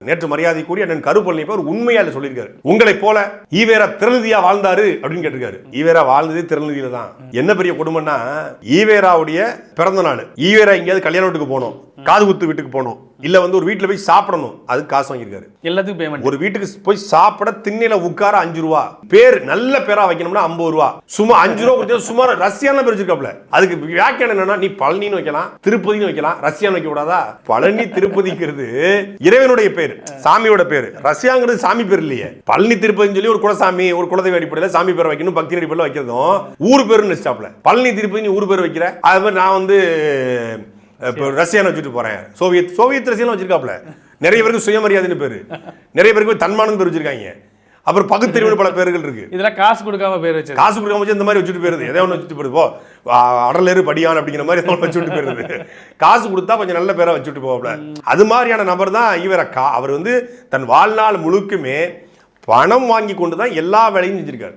நேற்று மரியாதைக்குரிய அண்ணன் கருப்பழனியப்ப ஒரு உண்மையால சொல்லியிருக்காரு. உங்களை போல ஈவேரா திறநிதியா வாழ்ந்தாரு அப்படின்னு கேட்டிருக்காரு. ஈவேரா வாழ்ந்ததே திறநிதியில தான். என்ன பெரிய கொடுமைன்னா, ஈவேராவுடைய பிறந்த நாள், ஈவேரா எங்கேயாவது கல்யாண வீட்டுக்கு போனோம், காது குத்து வீட்டுக்கு போனோம், இல்ல வந்து ஒரு வீட்டுல போய் சாப்பிடணும், அதுக்கு காசு வாங்கியிருக்காரு. எல்லாத்துக்கும் பேமெண்ட். ஒரு வீட்டுக்கு போய் சாப்பிட திண்ணையில உட்கார 5 ரூபா, பேர் நல்ல பேரா வைக்கணும்னா 50 ரூபா, சும்மா 5 ரூபா கொடுத்து சுமார் ரஷ்யான்னு பேர் வச்சிருக்காப்ல. அதுக்கு வியாக்கியானம் என்னன்னா, நீ பழனின்னு வைக்கலாம், திருப்பதினு வைக்கலாம், ரஷ்யான்னு வைக்க கூடாதா? பழனி திருப்பதிங்கிறது இறைவனுடைய பேர், சாமியோட பேரு. ரஷ்யாங்கிறது சாமி பேர் இல்லையே. பழனி திருப்பதினு சொல்லி ஒரு குலசாமி, ஒரு குலதெய்வ அடிப்படையில் சாமி பேர் வைக்கணும், பக்தி அடிப்படையில் வைக்கிறதும் ஊர் பேருன்னு வச்சாப்ல. பழனி திருப்பதி ஊர் பேர் வைக்கிற, அது மாதிரி நான் வந்து ரஷ்யான்னு வச்சுட்டு போறேன், சோவியத் ரஷ்யான்னு வச்சிருக்காப்ல. நிறைய பேருக்கு சுயமரியாதைன்னு பேரு, நிறைய பேருக்கு தன்மானம் பேர் வச்சிருக்காங்க. அப்புறம் பகுத்தறிவு பல பேர்கள் இருக்கு. இதெல்லாம் காசு கொடுக்காம பேர் வச்சு, காசு கொடுக்காம வச்சு இந்த மாதிரி வச்சுட்டு போயிருது. எதோ ஒன்று வச்சுட்டு போயிருப்போ, அடலேறு படியான் அப்படிங்கிற மாதிரி வச்சுட்டு போயிருது. காசு கொடுத்தா கொஞ்சம் நல்ல பேரை வச்சுட்டு போவாப்ல. அது மாதிரியான நபர் தான் இவரை. அவர் வந்து தன் வாழ்நாள் முழுக்குமே பணம் வாங்கி கொண்டு தான் எல்லா வேலையும் செஞ்சிருக்காரு.